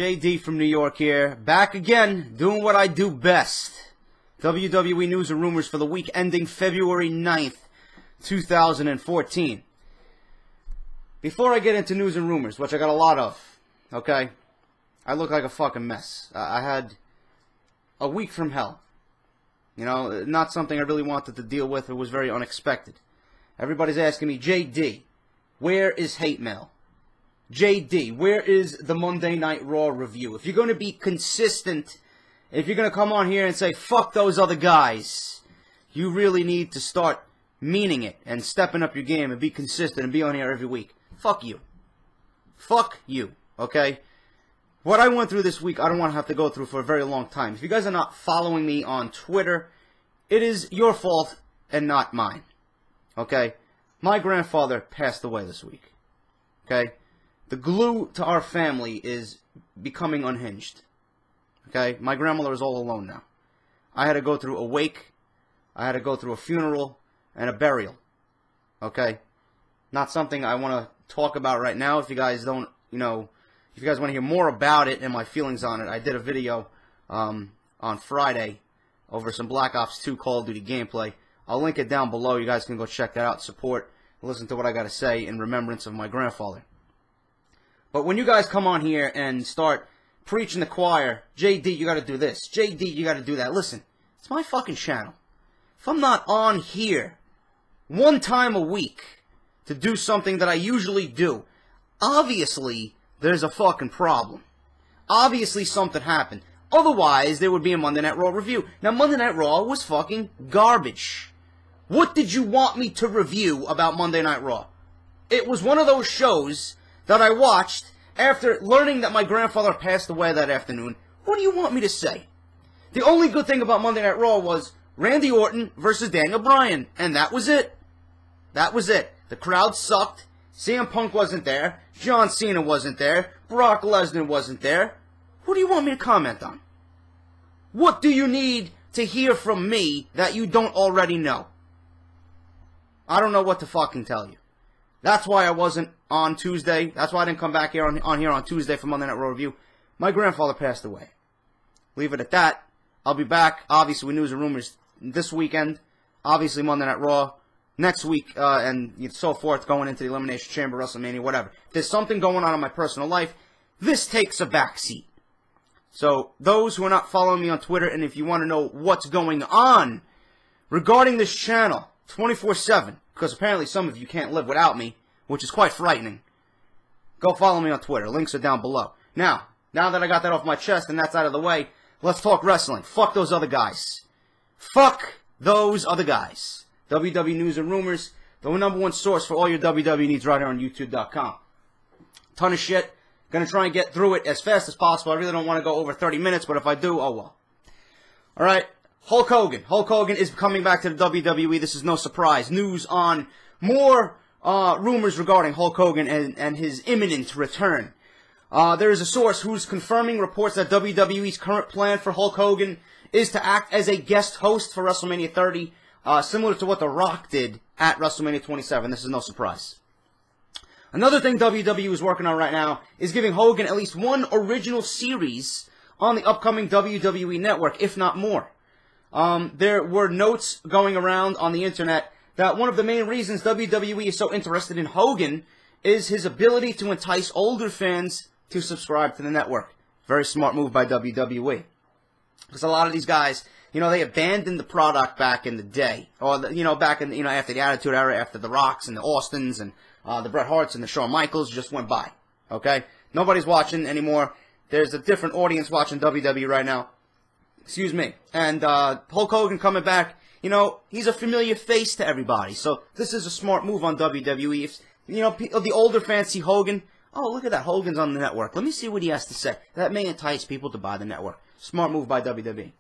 JD from New York here, back again, doing what I do best. WWE News and Rumors for the week ending February 9th, 2014. Before I get into news and rumors, which I got a lot of, okay, I look like a fucking mess. I had a week from hell. You know, not something I really wanted to deal with. It was very unexpected. Everybody's asking me, JD, where is hate mail? JD, where is the Monday Night Raw review? If you're going to be consistent, if you're going to come on here and say, fuck those other guys, you really need to start meaning it and stepping up your game and be consistent and be on here every week. Fuck you. Fuck you, okay? What I went through this week, I don't want to have to go through for a very long time. If you guys are not following me on Twitter, it is your fault and not mine, okay? My grandfather passed away this week, okay? The glue to our family is becoming unhinged. Okay? My grandmother is all alone now. I had to go through a wake. I had to go through a funeral and a burial. Okay? Not something I want to talk about right now. If you guys don't, if you guys want to hear more about it and my feelings on it, I did a video on Friday over some Black Ops 2 Call of Duty gameplay. I'll link it down below. You guys can go check that out, support, listen to what I got to say in remembrance of my grandfather. But when you guys come on here and start preaching the choir, JD, you got to do this. JD, you got to do that. Listen, it's my fucking channel. If I'm not on here one time a week to do something that I usually do, obviously there's a fucking problem. Obviously something happened. Otherwise, there would be a Monday Night Raw review. Now, Monday Night Raw was fucking garbage. What did you want me to review about Monday Night Raw? It was one of those shows that I watched after learning that my grandfather passed away that afternoon. What do you want me to say? The only good thing about Monday Night Raw was Randy Orton versus Daniel Bryan, and that was it. That was it. The crowd sucked. CM Punk wasn't there. John Cena wasn't there. Brock Lesnar wasn't there. What do you want me to comment on? What do you need to hear from me that you don't already know? I don't know what to fucking tell you. That's why I wasn't on Tuesday. That's why I didn't come back here on Tuesday for Monday Night Raw review. My grandfather passed away. Leave it at that. I'll be back, obviously, with news and rumors this weekend. Obviously, Monday Night Raw next week, and so forth, going into the Elimination Chamber, WrestleMania, whatever. If there's something going on in my personal life, this takes a backseat. So, those who are not following me on Twitter, and if you want to know what's going on regarding this channel, 24/7, because apparently some of you can't live without me, which is quite frightening, go follow me on Twitter. Links are down below. Now that I got that off my chest and that's out of the way, let's talk wrestling. Fuck those other guys. Fuck those other guys. WWE News and Rumors, the #1 source for all your WWE needs right here on YouTube.com. Ton of shit. Gonna try and get through it as fast as possible. I really don't want to go over 30 minutes, but if I do, oh well. Alright. Hulk Hogan. Hulk Hogan is coming back to the WWE. This is no surprise. News on more rumors regarding Hulk Hogan and his imminent return. There is a source who's confirming reports that WWE's current plan for Hulk Hogan is to act as a guest host for WrestleMania 30, similar to what The Rock did at WrestleMania 27. This is no surprise. Another thing WWE is working on right now is giving Hogan at least one original series on the upcoming WWE Network, if not more. There were notes going around on the internet that one of the main reasons WWE is so interested in Hogan is his ability to entice older fans to subscribe to the network. Very smart move by WWE. Because a lot of these guys, they abandoned the product back in the day. Or, back in, after the Attitude Era, after the Rocks and the Austins and the Bret Harts and the Shawn Michaels just went by. Okay? Nobody's watching anymore. There's a different audience watching WWE right now. Excuse me. And Hulk Hogan coming back, he's a familiar face to everybody. So this is a smart move on WWE. If, the older fans see Hogan, oh, look at that, Hogan's on the network. Let me see what he has to say. That may entice people to buy the network. Smart move by WWE.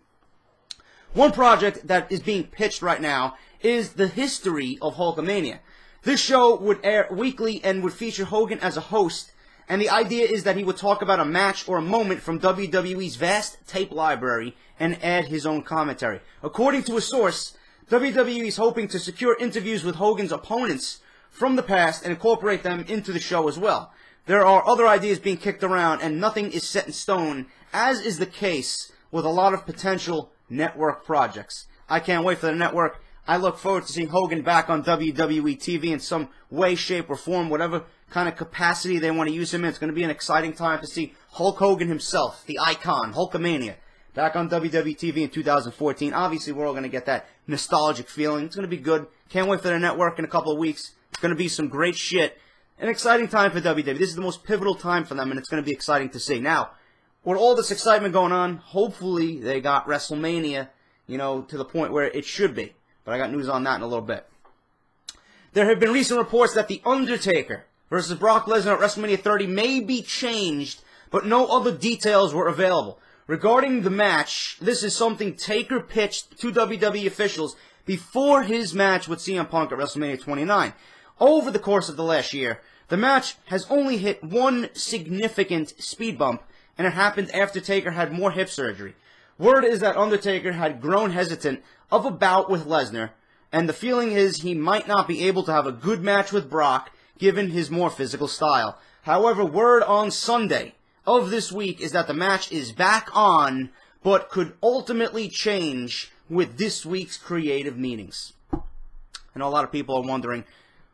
One project that is being pitched right now is the history of Hulkamania. This show would air weekly and would feature Hogan as a host. And the idea is that he would talk about a match or a moment from WWE's vast tape library and add his own commentary. According to a source, WWE is hoping to secure interviews with Hogan's opponents from the past and incorporate them into the show as well. there are other ideas being kicked around, and nothing is set in stone, as is the case with a lot of potential network projects. I can't wait for the network. I look forward to seeing Hogan back on WWE TV in some way, shape, or form, whatever kind of capacity they want to use him in. It's going to be an exciting time to see Hulk Hogan himself, the icon, Hulkamania, back on WWE TV in 2014. Obviously, we're all going to get that nostalgic feeling. It's going to be good. Can't wait for the network in a couple of weeks. It's going to be some great shit. An exciting time for WWE. This is the most pivotal time for them, and it's going to be exciting to see. Now, with all this excitement going on, hopefully they got WrestleMania, to the point where it should be. But I got news on that in a little bit. There have been recent reports that The Undertaker versus Brock Lesnar at WrestleMania 30 may be changed, but no other details were available. Regarding the match, this is something Taker pitched to WWE officials before his match with CM Punk at WrestleMania 29. Over the course of the last year, the match has only hit one significant speed bump, and it happened after Taker had more hip surgery. Word is that Undertaker had grown hesitant of a bout with Lesnar, and the feeling is he might not be able to have a good match with Brock, given his more physical style. However, word on Sunday of this week is that the match is back on, but could ultimately change with this week's creative meetings. I know a lot of people are wondering,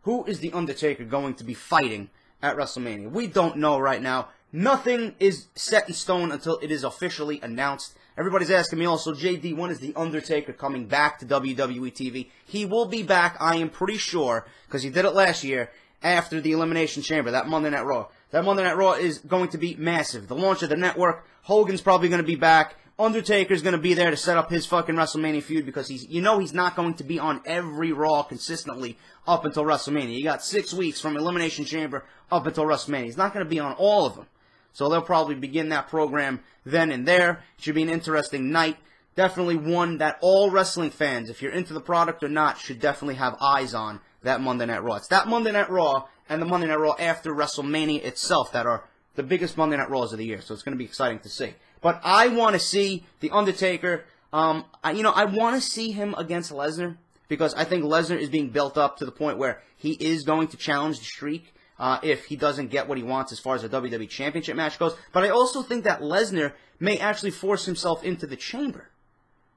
who is The Undertaker going to be fighting at WrestleMania? We don't know right now. Nothing is set in stone until it is officially announced. Everybody's asking me also, JD, when is The Undertaker coming back to WWE TV? He will be back, I am pretty sure, because he did it last year, after the Elimination Chamber, that Monday Night Raw. That Monday Night Raw is going to be massive. The launch of the network, Hogan's probably going to be back. Undertaker's going to be there to set up his fucking WrestleMania feud, because he's not going to be on every Raw consistently up until WrestleMania. You got 6 weeks from Elimination Chamber up until WrestleMania. He's not going to be on all of them. So they'll probably begin that program then and there. It should be an interesting night. Definitely one that all wrestling fans, if you're into the product or not, should definitely have eyes on, that Monday Night Raw. It's that Monday Night Raw and the Monday Night Raw after WrestleMania itself that are the biggest Monday Night Raws of the year. So it's going to be exciting to see. But I want to see The Undertaker. I want to see him against Lesnar, because I think Lesnar is being built up to the point where he is going to challenge the streak if he doesn't get what he wants as far as a WWE Championship match goes. But I also think that Lesnar may actually force himself into the chamber.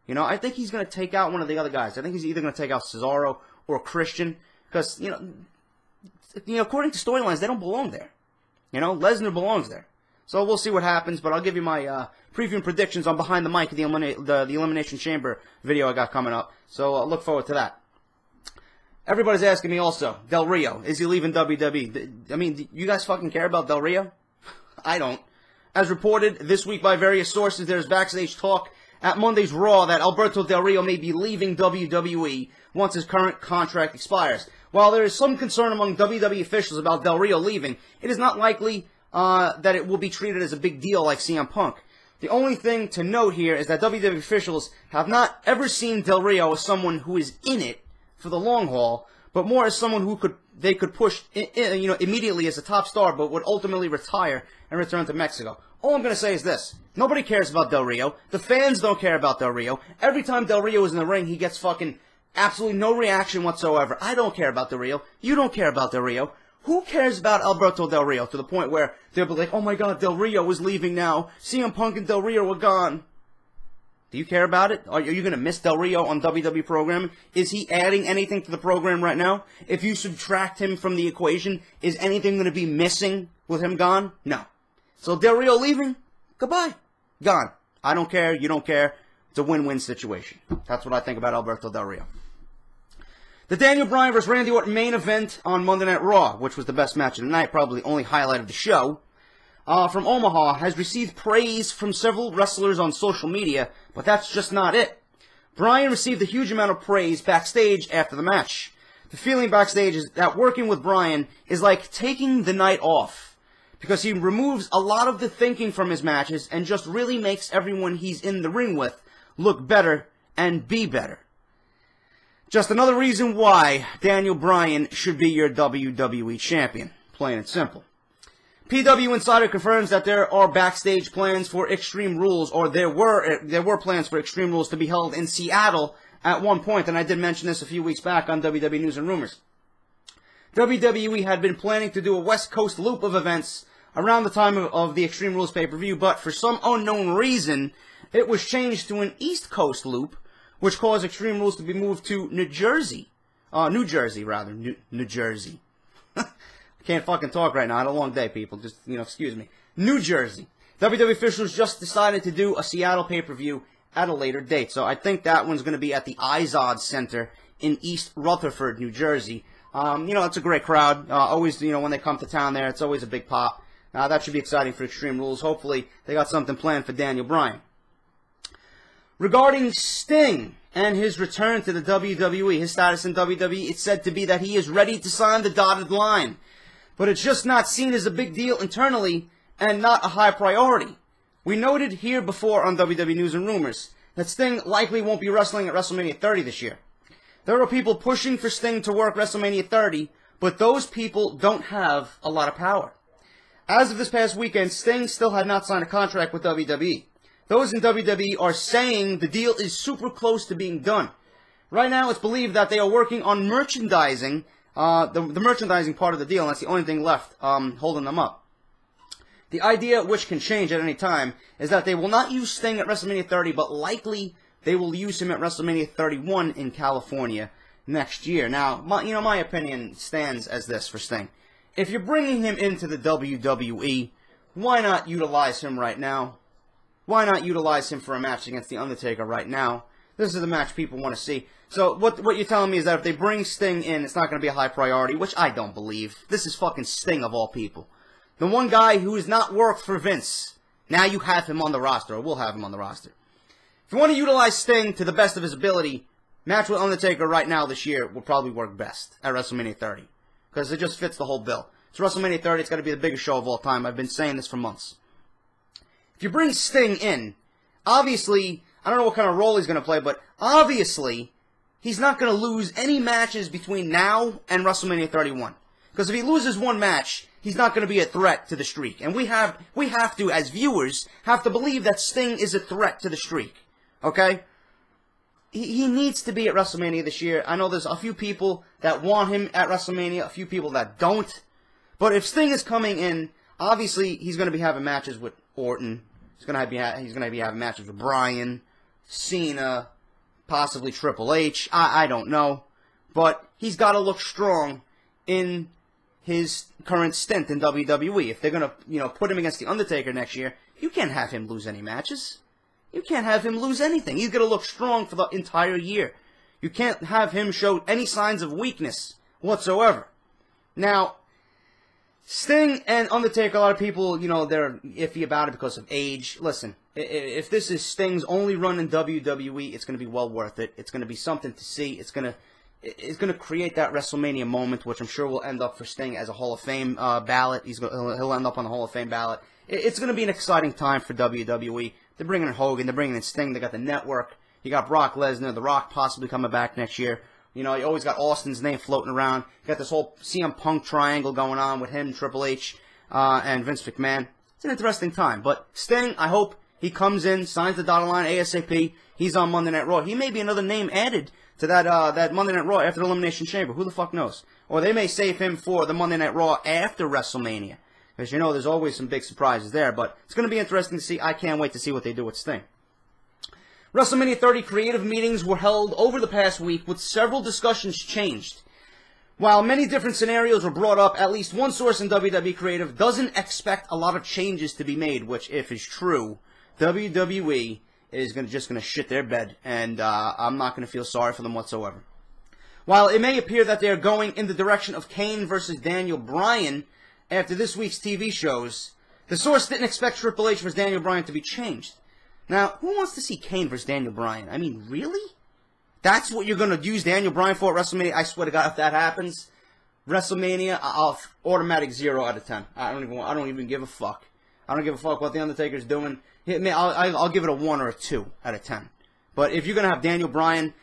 I think he's going to take out one of the other guys. I think he's either going to take out Cesaro or Christian, because, according to storylines, they don't belong there. Lesnar belongs there. So we'll see what happens, but I'll give you my preview and predictions on Behind the Mic, the Elimination Chamber video I got coming up. So look forward to that. Everybody's asking me also, Del Rio, is he leaving WWE? I mean, do you guys fucking care about Del Rio? I don't. As reported this week by various sources, there's backstage talk at Monday's Raw that Alberto Del Rio may be leaving WWE once his current contract expires. While there is some concern among WWE officials about Del Rio leaving, it is not likely that it will be treated as a big deal like CM Punk. The only thing to note here is that WWE officials have not ever seen Del Rio as someone who is in it for the long haul, but more as someone who they could push immediately as a top star, but would ultimately retire and return to Mexico. All I'm going to say is this. Nobody cares about Del Rio. The fans don't care about Del Rio. Every time Del Rio is in the ring, he gets fucking absolutely no reaction whatsoever. I don't care about Del Rio. You don't care about Del Rio. Who cares about Alberto Del Rio to the point where they'll be like, oh my god, Del Rio is leaving now. CM Punk and Del Rio are gone. Do you care about it? Are you going to miss Del Rio on WWE programming? Is he adding anything to the program right now? If you subtract him from the equation, is anything going to be missing with him gone? No. So Del Rio leaving? Goodbye. Gone. I don't care. You don't care. It's a win-win situation. That's what I think about Alberto Del Rio. The Daniel Bryan vs. Randy Orton main event on Monday Night Raw, which was the best match of the night, probably the only highlight of the show, from Omaha, has received praise from several wrestlers on social media, but that's just not it. Bryan received a huge amount of praise backstage after the match. The feeling backstage is that working with Bryan is like taking the night off, because he removes a lot of the thinking from his matches and just really makes everyone he's in the ring with look better and be better. Just another reason why Daniel Bryan should be your WWE champion. Plain and simple. PW Insider confirms that there are backstage plans for Extreme Rules, or there were plans for Extreme Rules to be held in Seattle at one point, and I did mention this a few weeks back on WWE News Rumors. WWE had been planning to do a West Coast loop of events around the time of the Extreme Rules pay-per-view, but for some unknown reason, it was changed to an East Coast loop, which caused Extreme Rules to be moved to New Jersey. New Jersey. I can't fucking talk right now. I had a long day, people. Just, excuse me. New Jersey. WWE officials just decided to do a Seattle pay-per-view at a later date. So I think that one's going to be at the Izod Center in East Rutherford, New Jersey. It's a great crowd. Always, when they come to town there, it's always a big pop. That should be exciting for Extreme Rules. Hopefully, they got something planned for Daniel Bryan. Regarding Sting and his return to the WWE, his status in WWE, it's said to be that he is ready to sign the dotted line. But it's just not seen as a big deal internally and not a high priority. We noted here before on WWE News and Rumors that Sting likely won't be wrestling at WrestleMania 30 this year. There are people pushing for Sting to work WrestleMania 30, but those people don't have a lot of power. As of this past weekend, Sting still had not signed a contract with WWE. Those in WWE are saying the deal is super close to being done. Right now, it's believed that they are working on merchandising, the merchandising part of the deal, and that's the only thing left holding them up. The idea, which can change at any time, is that they will not use Sting at WrestleMania 30, but likely they will use him at WrestleMania 31 in California next year. Now, my opinion stands as this for Sting. If you're bringing him into the WWE, why not utilize him right now? Why not utilize him for a match against The Undertaker right now? This is the match people want to see. So what you're telling me is that if they bring Sting in, it's not going to be a high priority, which I don't believe. This is fucking Sting of all people. The one guy who has not worked for Vince. Now you have him on the roster, or we'll have him on the roster. If you want to utilize Sting to the best of his ability, match with Undertaker right now this year will probably work best at WrestleMania 30. Because it just fits the whole bill. It's WrestleMania 30, it's got to be the biggest show of all time. I've been saying this for months. If you bring Sting in, obviously, I don't know what kind of role he's going to play, but obviously, he's not going to lose any matches between now and WrestleMania 31. Because if he loses one match, he's not going to be a threat to the streak. And we have to, as viewers, have to believe that Sting is a threat to the streak. Okay? He needs to be at WrestleMania this year. I know there's a few people that want him at WrestleMania, a few people that don't. But if Sting is coming in, obviously, he's going to be having matches with Orton. He's going to be having matches with Bryan, Cena, possibly Triple H. I don't know. But he's got to look strong in his current stint in WWE. If they're going to, put him against The Undertaker next year, you can't have him lose any matches. You can't have him lose anything. He's going to look strong for the entire year. You can't have him show any signs of weakness whatsoever. Now, Sting and Undertaker, a lot of people, they're iffy about it because of age. Listen, if this is Sting's only run in WWE, it's going to be well worth it. It's going to be something to see. It's going to create that WrestleMania moment, which I'm sure will end up for Sting as a Hall of Fame ballot. He'll end up on the Hall of Fame ballot. It's going to be an exciting time for WWE. They're bringing in Hogan. They're bringing in Sting. They got the network. You got Brock Lesnar. The Rock possibly coming back next year. You always got Austin's name floating around. You got this whole CM Punk triangle going on with him, Triple H, and Vince McMahon. It's an interesting time. But Sting, I hope he comes in, signs the dotted line ASAP. He's on Monday Night Raw. He may be another name added to that Monday Night Raw after the Elimination Chamber. Who the fuck knows? Or they may save him for the Monday Night Raw after WrestleMania. Because, there's always some big surprises there. But it's going to be interesting to see. I can't wait to see what they do with Sting. WrestleMania 30 creative meetings were held over the past week with several discussions changed. While many different scenarios were brought up, at least one source in WWE Creative doesn't expect a lot of changes to be made, which, if is true, WWE is just going to shit their bed, and I'm not going to feel sorry for them whatsoever. While it may appear that they are going in the direction of Kane versus Daniel Bryan after this week's TV shows, the source didn't expect Triple H versus Daniel Bryan to be changed. Now, who wants to see Kane versus Daniel Bryan? I mean, really? That's what you're going to use Daniel Bryan for at WrestleMania? I swear to God, if that happens, WrestleMania, I'll automatic 0 out of 10. I don't even give a fuck. I don't give a fuck what The Undertaker's doing. I'll give it a 1 or a 2 out of 10. But if you're going to have Daniel Bryan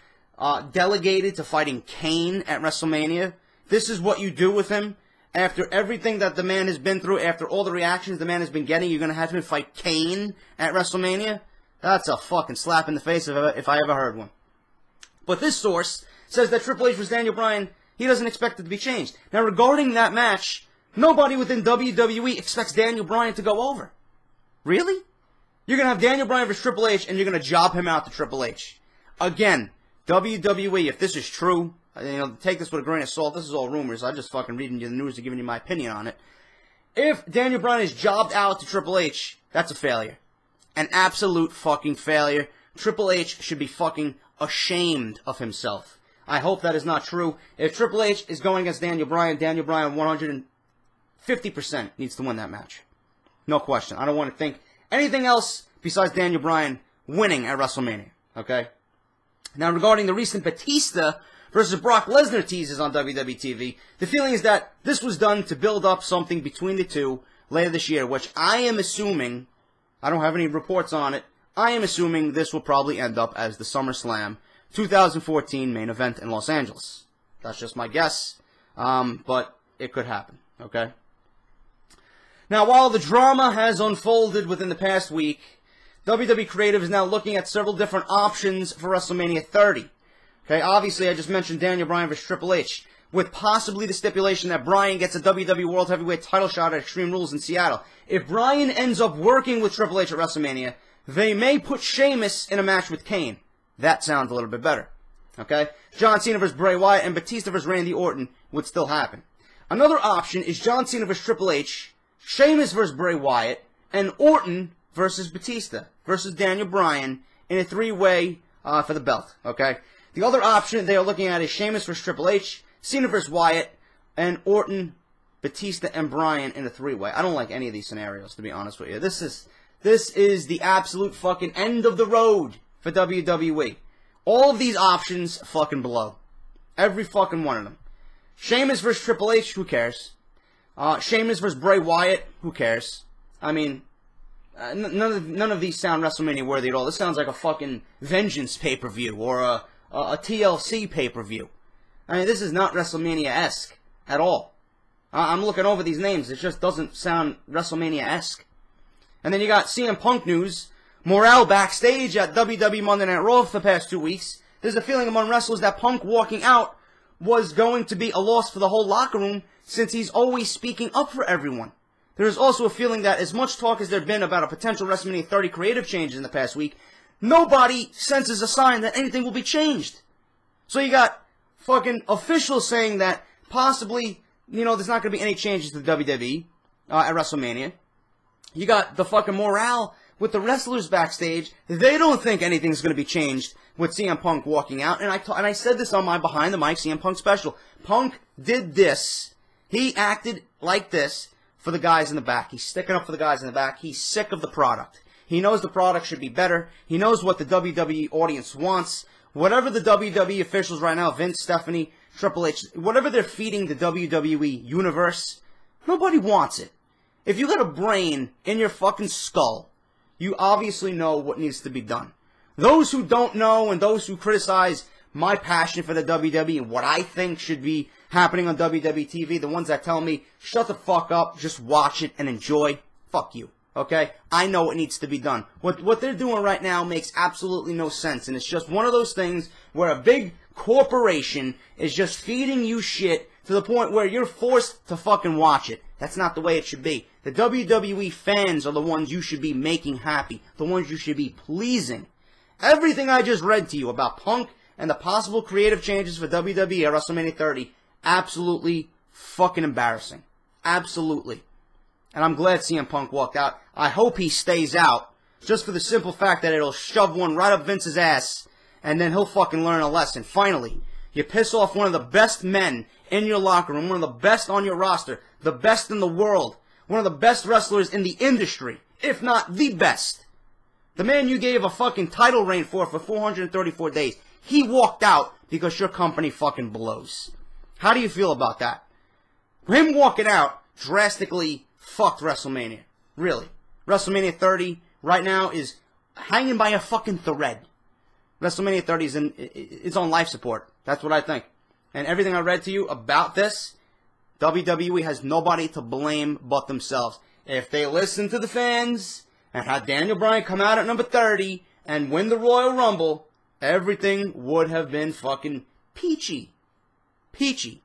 delegated to fighting Kane at WrestleMania, this is what you do with him. After everything that the man has been through, after all the reactions the man has been getting, you're going to have him fight Kane at WrestleMania? That's a fucking slap in the face if I ever heard one. But this source says that Triple H versus Daniel Bryan, he doesn't expect it to be changed. Now, regarding that match, Nobody within WWE expects Daniel Bryan to go over. Really? You're going to have Daniel Bryan versus Triple H, and you're going to job him out to Triple H. Again, WWE, if this is true, take this with a grain of salt. This is all rumors. I'm just fucking reading you the news and giving you my opinion on it. If Daniel Bryan is jobbed out to Triple H, that's a failure. An absolute fucking failure. Triple H should be fucking ashamed of himself. I hope that is not true. If Triple H is going against Daniel Bryan 150% needs to win that match. No question. I don't want to think anything else besides Daniel Bryan winning at WrestleMania. Okay? Now, regarding the recent Batista versus Brock Lesnar teases on WWE TV, the feeling is that this was done to build up something between the two later this year, which I am assuming, I don't have any reports on it, I am assuming this will probably end up as the SummerSlam 2014 main event in Los Angeles. That's just my guess, but it could happen, okay? Now, while the drama has unfolded within the past week, WWE Creative is now looking at several different options for WrestleMania 30. Okay, obviously, I just mentioned Daniel Bryan versus Triple H, with possibly the stipulation that Bryan gets a WWE World Heavyweight title shot at Extreme Rules in Seattle. If Bryan ends up working with Triple H at WrestleMania, they may put Sheamus in a match with Kane. That sounds a little bit better. Okay? John Cena versus Bray Wyatt and Batista versus Randy Orton would still happen. Another option is John Cena versus Triple H, Sheamus versus Bray Wyatt, and Orton versus Batista versus Daniel Bryan in a three-way for the belt. Okay? The other option they are looking at is Sheamus versus Triple H, Cena versus Wyatt, and Orton, Batista, and Bryan in a three-way. I don't like any of these scenarios, to be honest with you. This is the absolute fucking end of the road for WWE. All of these options fucking blow. Every fucking one of them. Sheamus versus Triple H, who cares? Sheamus versus Bray Wyatt, who cares? I mean, none of these sound WrestleMania worthy at all. This sounds like a fucking Vengeance pay-per-view or a TLC pay-per-view. I mean, this is not WrestleMania-esque at all. I'm looking over these names. It just doesn't sound WrestleMania-esque. And then you got CM Punk news. Morale backstage at WWE Monday Night Raw for the past 2 weeks. There's a feeling among wrestlers that Punk walking out was going to be a loss for the whole locker room since he's always speaking up for everyone. There is also a feeling that as much talk as there been about a potential WrestleMania 30 creative changes in the past week, nobody senses a sign that anything will be changed. So you got fucking officials saying that possibly, there's not going to be any changes to the WWE at WrestleMania. You got the fucking morale with the wrestlers backstage. They don't think anything's going to be changed with CM Punk walking out. And I said this on my Behind the Mic CM Punk special. Punk did this. He acted like this for the guys in the back. He's sticking up for the guys in the back. He's sick of the product. He knows the product should be better. He knows what the WWE audience wants. Whatever the WWE officials right now, Vince, Stephanie, Triple H, whatever they're feeding the WWE universe, nobody wants it. If you got a brain in your fucking skull, you obviously know what needs to be done. Those who don't know and those who criticize my passion for the WWE and what I think should be happening on WWE TV, the ones that tell me, shut the fuck up, just watch it and enjoy, fuck you. Okay? I know what needs to be done. What they're doing right now makes absolutely no sense. And it's just one of those things where a big corporation is just feeding you shit to the point where you're forced to fucking watch it. That's not the way it should be. The WWE fans are the ones you should be making happy. The ones you should be pleasing. Everything I just read to you about Punk and the possible creative changes for WWE at WrestleMania 30, absolutely fucking embarrassing. Absolutely. And I'm glad CM Punk walked out. I hope he stays out, just for the simple fact that it'll shove one right up Vince's ass, and then he'll fucking learn a lesson. Finally, you piss off one of the best men in your locker room, one of the best on your roster, the best in the world, one of the best wrestlers in the industry, if not the best. The man you gave a fucking title reign for 434 days, he walked out because your company fucking blows. How do you feel about that? Him walking out drastically fucked WrestleMania. Really. WrestleMania 30 right now is hanging by a fucking thread. WrestleMania 30 is it's on life support. That's what I think. And everything I read to you about this, WWE has nobody to blame but themselves. If they listen to the fans and had Daniel Bryan come out at number 30 and win the Royal Rumble, everything would have been fucking peachy. Peachy.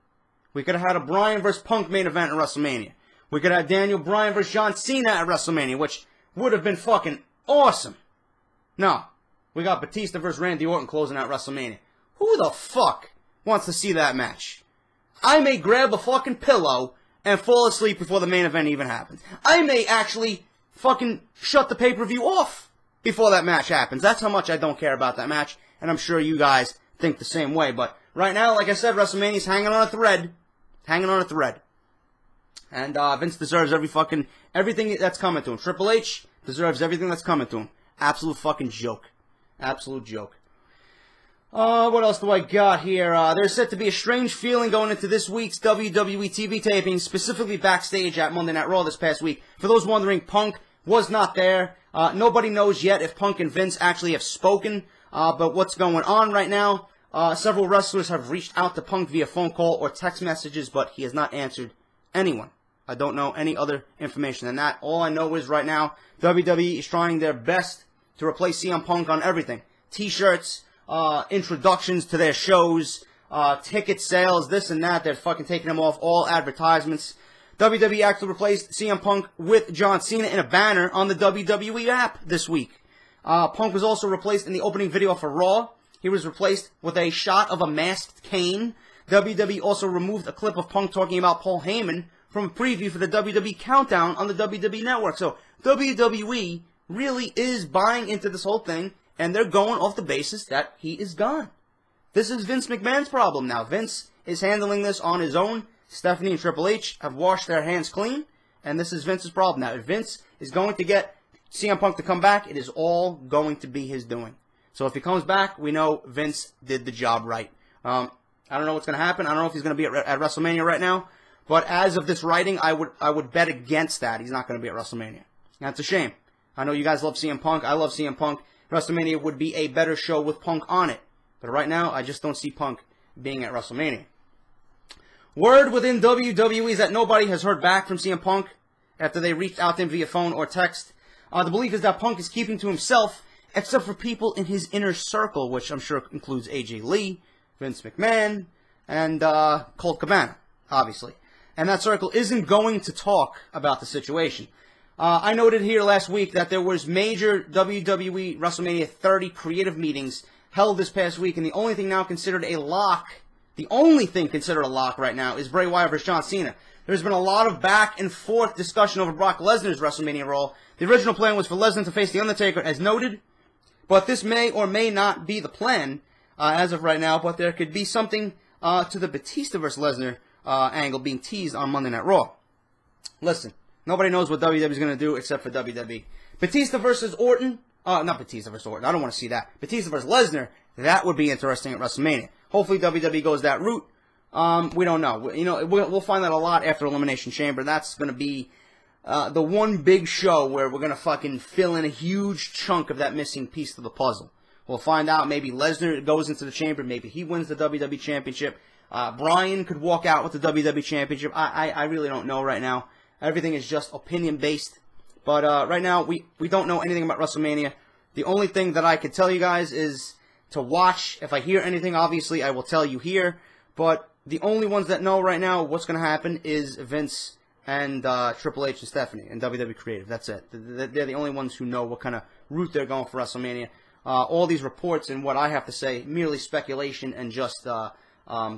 We could have had a Bryan vs. Punk main event in WrestleMania. We could have Daniel Bryan versus John Cena at WrestleMania, which would have been fucking awesome. No. We got Batista versus Randy Orton closing out WrestleMania. Who the fuck wants to see that match? I may grab a fucking pillow and fall asleep before the main event even happens. I may actually fucking shut the pay-per-view off before that match happens. That's how much I don't care about that match, and I'm sure you guys think the same way. But right now, like I said, WrestleMania's hanging on a thread. Hanging on a thread. And Vince deserves everything that's coming to him. Triple H deserves everything that's coming to him. Absolute fucking joke. Absolute joke. What else do I got here? There's set to be a strange feeling going into this week's WWE TV taping, specifically backstage at Monday Night Raw this past week. For those wondering, Punk was not there. Nobody knows yet if Punk and Vince actually have spoken. But what's going on right now, several wrestlers have reached out to Punk via phone call or text messages, but he has not answered anyone. I don't know any other information than that. All I know is right now, WWE is trying their best to replace CM Punk on everything. T-shirts, introductions to their shows, ticket sales, this and that. They're fucking taking them off all advertisements. WWE actually replaced CM Punk with John Cena in a banner on the WWE app this week. Punk was also replaced in the opening video for Raw. He was replaced with a shot of a masked Kane. WWE also removed a clip of Punk talking about Paul Heyman from a preview for the WWE Countdown on the WWE Network. So WWE really is buying into this whole thing, and they're going off the basis that he is gone. This is Vince McMahon's problem now. Vince is handling this on his own. Stephanie and Triple H have washed their hands clean, and this is Vince's problem now. If Vince is going to get CM Punk to come back, it is all going to be his doing. So if he comes back, we know Vince did the job right. I don't know what's going to happen. I don't know if he's going to be at WrestleMania right now. But as of this writing, I would bet against that. He's not going to be at WrestleMania. That's a shame. I know you guys love CM Punk. I love CM Punk. WrestleMania would be a better show with Punk on it. But right now, I just don't see Punk being at WrestleMania. Word within WWE is that nobody has heard back from CM Punk after they reached out to him via phone or text. The belief is that Punk is keeping to himself, except for people in his inner circle, which I'm sure includes AJ Lee, Vince McMahon, and Colt Cabana, obviously. And that circle isn't going to talk about the situation. I noted here last week that there was major WWE WrestleMania 30 creative meetings held this past week, and the only thing now considered a lock, the only thing considered a lock right now is Bray Wyatt versus John Cena. There's been a lot of back and forth discussion over Brock Lesnar's WrestleMania role. The original plan was for Lesnar to face The Undertaker, as noted, but this may or may not be the plan as of right now, but there could be something to the Batista versus Lesnar angle being teased on Monday Night Raw. Listen, nobody knows what WWE is going to do except for WWE. Batista versus Orton, not Batista versus Orton, I don't want to see that. Batista versus Lesnar, that would be interesting at WrestleMania. Hopefully WWE goes that route. We don't know. You know, we'll find out a lot after Elimination Chamber. That's going to be the one big show where we're going to fucking fill in a huge chunk of that missing piece to the puzzle. We'll find out. Maybe Lesnar goes into the Chamber. Maybe he wins the WWE Championship. Bryan could walk out with the WWE Championship. I really don't know right now. Everything is just opinion-based. But right now, we don't know anything about WrestleMania. The only thing that I could tell you guys is to watch. If I hear anything, obviously, I will tell you here. But the only ones that know right now what's going to happen is Vince and Triple H and Stephanie and WWE Creative. That's it. They're the only ones who know what kind of route they're going for WrestleMania. All these reports and what I have to say, merely speculation and just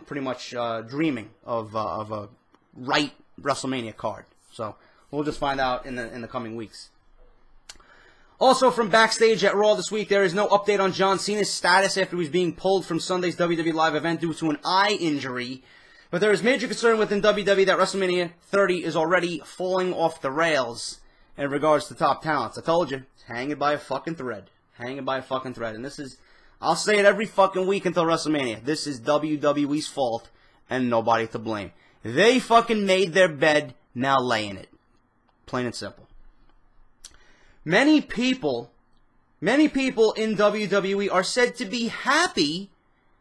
pretty much dreaming of a right WrestleMania card. So we'll just find out in the coming weeks. Also from backstage at Raw this week, there is no update on John Cena's status after he was being pulled from Sunday's WWE Live event due to an eye injury. But there is major concern within WWE that WrestleMania 30 is already falling off the rails in regards to top talents. I told you, it's hanging by a fucking thread. Hanging by a fucking thread. And this is, I'll say it every fucking week until WrestleMania. This is WWE's fault and nobody to blame. They fucking made their bed, now lay in it. Plain and simple. Many people in WWE are said to be happy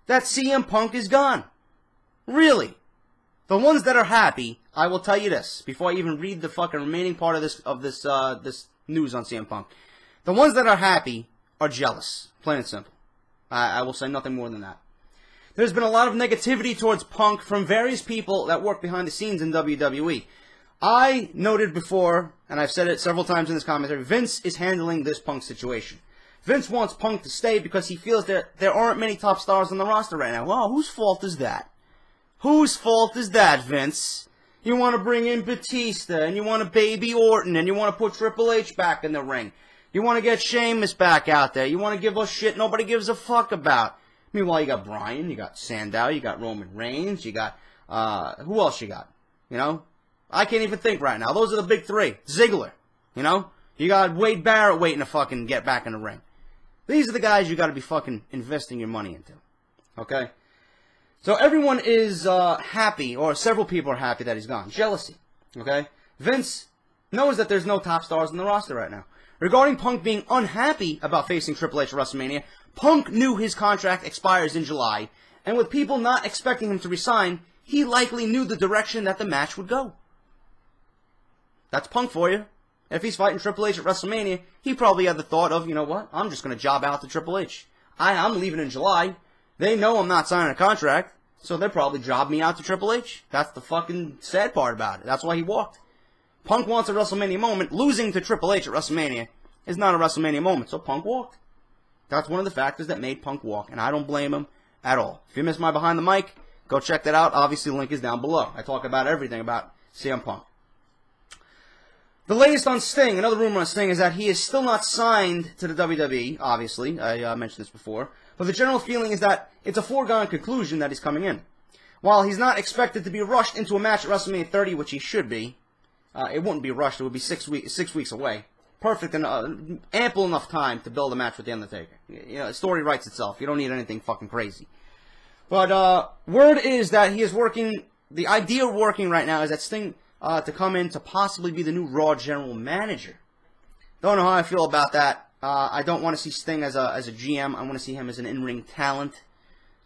that CM Punk is gone. Really. The ones that are happy, I will tell you this, before I even read the fucking remaining part of this news on CM Punk. The ones that are happy are jealous. Plain and simple. I will say nothing more than that. There's been a lot of negativity towards Punk from various people that work behind the scenes in WWE. I noted before, and I've said it several times in this commentary, Vince is handling this Punk situation. Vince wants Punk to stay because he feels that there aren't many top stars on the roster right now. Well, whose fault is that? Whose fault is that, Vince? You want to bring in Batista, and you want to baby Orton, and you want to put Triple H back in the ring. You want to get Sheamus back out there. You want to give us shit nobody gives a fuck about. Meanwhile, you got Bryan, you got Sandow, you got Roman Reigns, you got, who else you got? You know? I can't even think right now. Those are the big three. Ziggler, you know? You got Wade Barrett waiting to fucking get back in the ring. These are the guys you got to be fucking investing your money into. Okay? So everyone is happy, or several people are happy that he's gone. Jealousy. Okay? Vince knows that there's no top stars in the roster right now. Regarding Punk being unhappy about facing Triple H at WrestleMania, Punk knew his contract expires in July, and with people not expecting him to resign, he likely knew the direction that the match would go. That's Punk for you. If he's fighting Triple H at WrestleMania, he probably had the thought of, you know what, I'm just going to job out to Triple H. I'm leaving in July. They know I'm not signing a contract, so they'll probably job me out to Triple H. That's the fucking sad part about it. That's why he walked. Punk wants a WrestleMania moment. Losing to Triple H at WrestleMania is not a WrestleMania moment, so Punk walked. That's one of the factors that made Punk walk, and I don't blame him at all. If you missed my Behind the Mic, go check that out. Obviously, the link is down below. I talk about everything about CM Punk. The latest on Sting, another rumor on Sting, is that he is still not signed to the WWE, obviously. I mentioned this before. But the general feeling is that it's a foregone conclusion that he's coming in. While he's not expected to be rushed into a match at WrestleMania 30, which he should be, it wouldn't be rushed. It would be 6 weeks away. Perfect and ample enough time to build a match with The Undertaker. You know, the story writes itself. You don't need anything fucking crazy. But word is that he is working, the idea of working right now is that Sting to come in to possibly be the new Raw general manager. Don't know how I feel about that. I don't want to see Sting as a GM. I want to see him as an in-ring talent.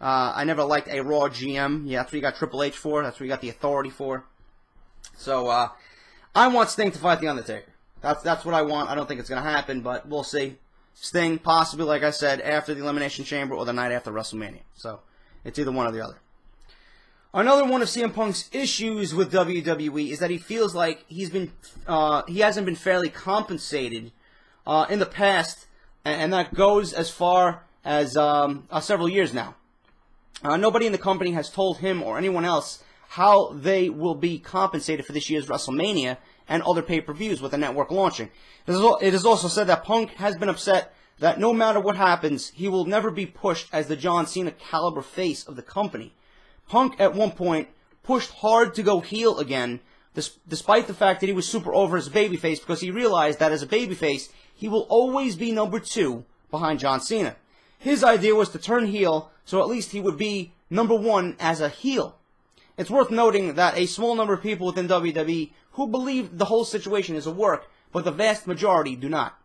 I never liked a Raw GM. Yeah, that's what you got Triple H for. That's what you got the authority for. So, I want Sting to fight The Undertaker. That's what I want. I don't think it's going to happen, but we'll see. Sting, possibly, like I said, after the Elimination Chamber or the night after WrestleMania. So, it's either one or the other. Another one of CM Punk's issues with WWE is that he feels like he hasn't been fairly compensated in the past, and that goes as far as several years now. Nobody in the company has told him or anyone else how they will be compensated for this year's WrestleMania and other pay-per-views with the network launching. It is also said that Punk has been upset that no matter what happens, he will never be pushed as the John Cena caliber face of the company. Punk, at one point, pushed hard to go heel again, despite the fact that he was super over as a babyface, because he realized that as a babyface, he will always be number 2 behind John Cena. His idea was to turn heel, so at least he would be number 1 as a heel. It's worth noting that a small number of people within WWE who believe the whole situation is a work, but the vast majority do not.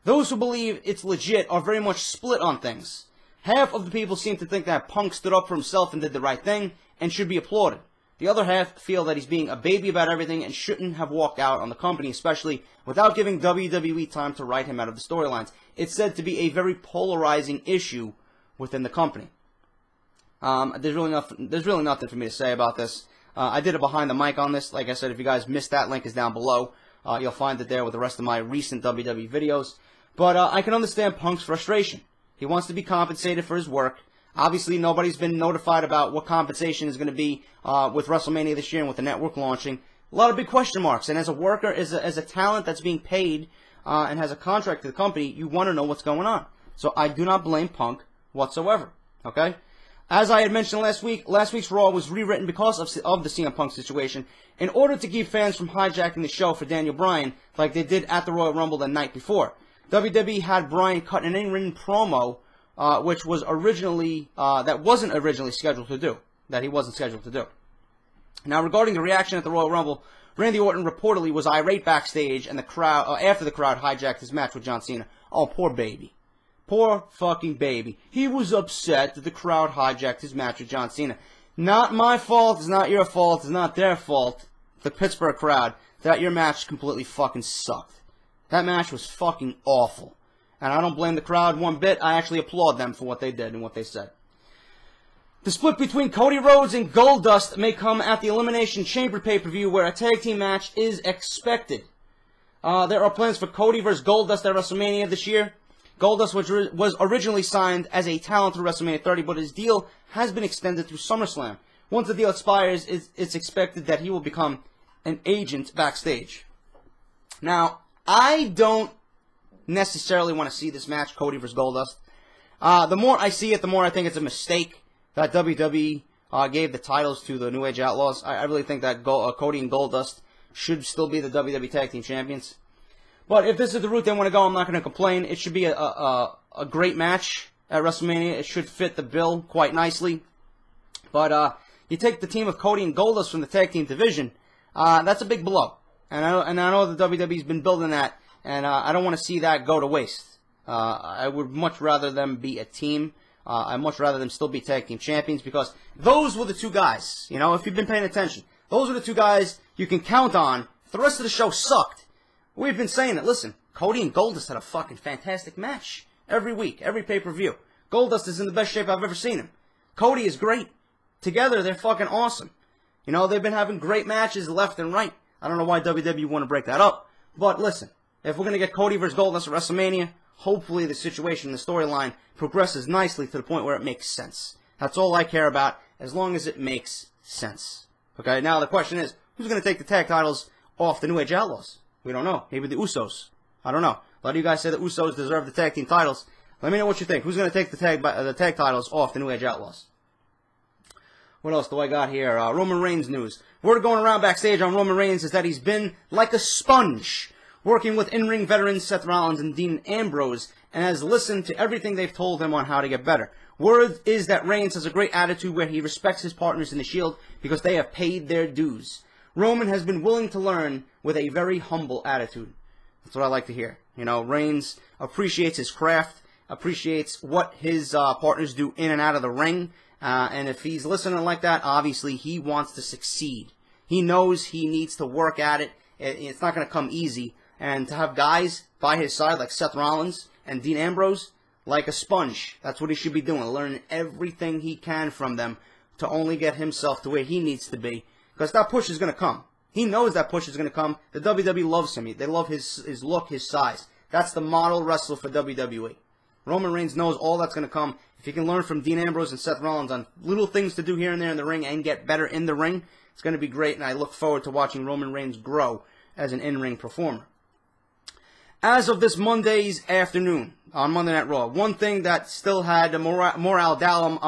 Those who believe it's legit are very much split on things. Half of the people seem to think that Punk stood up for himself and did the right thing, and should be applauded. The other half feel that he's being a baby about everything and shouldn't have walked out on the company, especially without giving WWE time to write him out of the storylines. It's said to be a very polarizing issue within the company. There's really nothing for me to say about this. I did a Behind the Mic on this. Like I said, if you guys missed that, link is down below. You'll find it there with the rest of my recent WWE videos. But I can understand Punk's frustration. He wants to be compensated for his work. Obviously, nobody's been notified about what compensation is going to be with WrestleMania this year and with the network launching. A lot of big question marks. And as a worker, as a talent that's being paid and has a contract to the company, you want to know what's going on. So I do not blame Punk whatsoever. Okay? As I had mentioned last week's Raw was rewritten because of the CM Punk situation in order to keep fans from hijacking the show for Daniel Bryan like they did at the Royal Rumble the night before. WWE had Bryan cut an in-ring promo, which was originally, that wasn't originally scheduled to do. That he wasn't scheduled to do. Now, regarding the reaction at the Royal Rumble, Randy Orton reportedly was irate backstage and the crowd, after the crowd hijacked his match with John Cena. Oh, poor baby. Poor fucking baby. He was upset that the crowd hijacked his match with John Cena. Not my fault, it's not your fault, it's not their fault, the Pittsburgh crowd, that your match completely fucking sucked. That match was fucking awful. And I don't blame the crowd one bit. I actually applaud them for what they did and what they said. The split between Cody Rhodes and Goldust may come at the Elimination Chamber pay-per-view, where a tag team match is expected. There are plans for Cody versus Goldust at WrestleMania this year. Goldust was originally signed as a talent through WrestleMania 30, but his deal has been extended through SummerSlam. Once the deal expires, it's expected that he will become an agent backstage. Now, I don't necessarily want to see this match, Cody versus Goldust. The more I see it, the more I think it's a mistake that WWE gave the titles to the New Age Outlaws. I really think that Cody and Goldust should still be the WWE Tag Team Champions. But if this is the route they want to go, I'm not going to complain. It should be a great match at WrestleMania. It should fit the bill quite nicely. But you take the team of Cody and Goldust from the tag team division, that's a big blow. And I know the WWE's been building that, and I don't want to see that go to waste. I would much rather them be a team. I'd much rather them still be tag team champions, because those were the two guys, you know, if you've been paying attention. Those are the two guys you can count on. If the rest of the show sucked, we've been saying it. Listen, Cody and Goldust had a fucking fantastic match every week, every pay-per-view. Goldust is in the best shape I've ever seen him. Cody is great. Together, they're fucking awesome. You know, they've been having great matches left and right. I don't know why WWE want to break that up. But listen, if we're going to get Cody versus Goldust at WrestleMania, hopefully the situation, the storyline, progresses nicely to the point where it makes sense. That's all I care about, as long as it makes sense. Okay, now the question is, who's going to take the tag titles off the New Age Outlaws? We don't know. Maybe the Usos. I don't know. A lot of you guys say the Usos deserve the tag team titles. Let me know what you think. Who's going to take the tag titles off the New Age Outlaws? What else do I got here? Roman Reigns news. Word going around backstage on Roman Reigns is that he's been like a sponge, working with in-ring veterans Seth Rollins and Dean Ambrose, and has listened to everything they've told him on how to get better. Word is that Reigns has a great attitude where he respects his partners in the Shield because they have paid their dues. Roman has been willing to learn with a very humble attitude. That's what I like to hear. You know, Reigns appreciates his craft, appreciates what his partners do in and out of the ring, and if he's listening like that, obviously he wants to succeed. He knows he needs to work at it. It's not going to come easy. And to have guys by his side like Seth Rollins and Dean Ambrose, like a sponge, that's what he should be doing, learning everything he can from them to only get himself to where he needs to be. Because that push is going to come. He knows that push is going to come. The WWE loves him. They love his look, his size. That's the model wrestler for WWE. Roman Reigns knows all that's going to come. If he can learn from Dean Ambrose and Seth Rollins on little things to do here and there in the ring and get better in the ring, it's going to be great, and I look forward to watching Roman Reigns grow as an in-ring performer. As of this Monday's afternoon, on Monday Night Raw, one thing that still had the morale down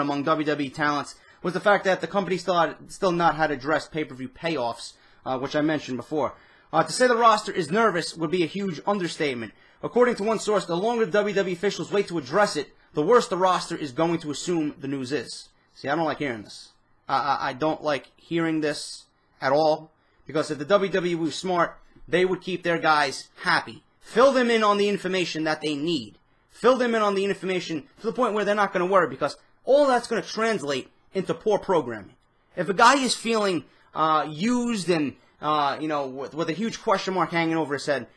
among WWE talents was the fact that the company still not had addressed pay-per-view payoffs, which I mentioned before. To say the roster is nervous would be a huge understatement. According to one source, the longer WWE officials wait to address it, the worse the roster is going to assume the news is. See, I don't like hearing this. I don't like hearing this at all, because if the WWE was smart, they would keep their guys happy. Fill them in on the information that they need. Fill them in on the information to the point where they're not going to worry, because all that's going to translate into poor programming. If a guy is feeling used and, with a huge question mark hanging over his head,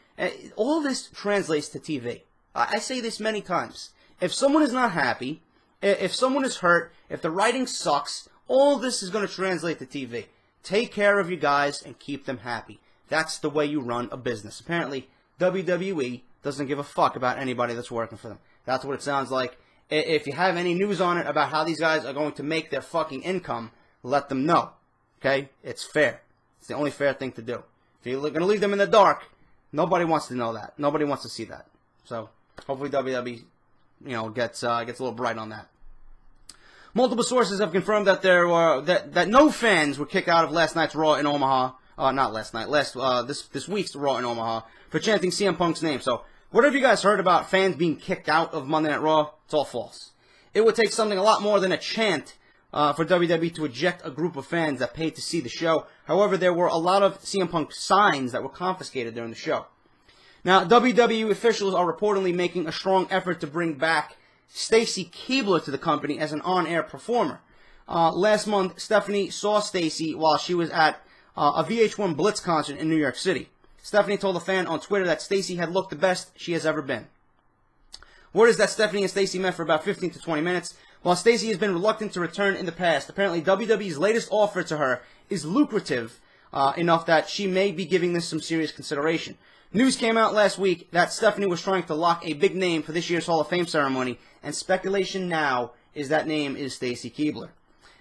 all this translates to TV. I say this many times. If someone is not happy, if someone is hurt, if the writing sucks, all this is going to translate to TV. Take care of your guys and keep them happy. That's the way you run a business. Apparently, WWE doesn't give a fuck about anybody that's working for them. That's what it sounds like. If you have any news on it about how these guys are going to make their fucking income, let them know. Okay? It's fair. It's the only fair thing to do. If you're going to leave them in the dark, nobody wants to know that. Nobody wants to see that. So, hopefully WWE, gets a little bright on that. Multiple sources have confirmed that that no fans were kicked out of last night's Raw in Omaha. Not last night. This week's Raw in Omaha for chanting CM Punk's name. So, whatever you guys heard about fans being kicked out of Monday Night Raw, it's all false. It would take something a lot more than a chant for WWE to eject a group of fans that paid to see the show. However, there were a lot of CM Punk signs that were confiscated during the show. Now, WWE officials are reportedly making a strong effort to bring back Stacy Keibler to the company as an on-air performer. Last month, Stephanie saw Stacy while she was at a VH1 Blitz concert in New York City. Stephanie told a fan on Twitter that Stacy had looked the best she has ever been. Word is that Stephanie and Stacy met for about 15 to 20 minutes. While Stacy has been reluctant to return in the past, apparently WWE's latest offer to her is lucrative enough that she may be giving this some serious consideration. News came out last week that Stephanie was trying to lock a big name for this year's Hall of Fame ceremony, and speculation now is that name is Stacy Keibler.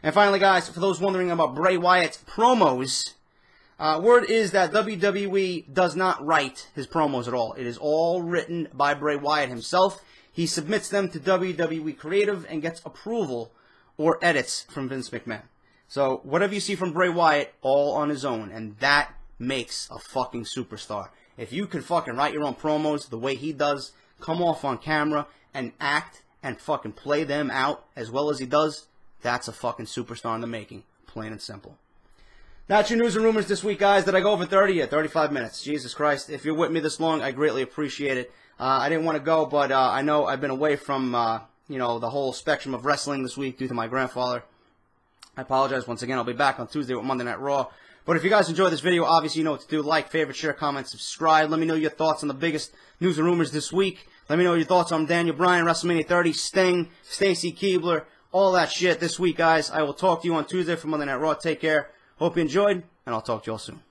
And finally, guys, for those wondering about Bray Wyatt's promos, word is that WWE does not write his promos at all. It is all written by Bray Wyatt himself. He submits them to WWE Creative and gets approval or edits from Vince McMahon. So whatever you see from Bray Wyatt, all on his own, and that makes a fucking superstar. If you can fucking write your own promos the way he does, come off on camera and act and fucking play them out as well as he does, that's a fucking superstar in the making. Plain and simple. That's your news and rumors this week, guys. Did I go over 30 or 35 minutes? Jesus Christ. If you're with me this long, I greatly appreciate it. I didn't want to go, but I know I've been away from, the whole spectrum of wrestling this week due to my grandfather. I apologize once again. I'll be back on Tuesday with Monday Night Raw. But if you guys enjoyed this video, obviously you know what to do. Like, favorite, share, comment, subscribe. Let me know your thoughts on the biggest news and rumors this week. Let me know your thoughts on Daniel Bryan, WrestleMania 30, Sting, Stacy Keibler, all that shit this week, guys. I will talk to you on Tuesday for Monday Night Raw. Take care. Hope you enjoyed, and I'll talk to you all soon.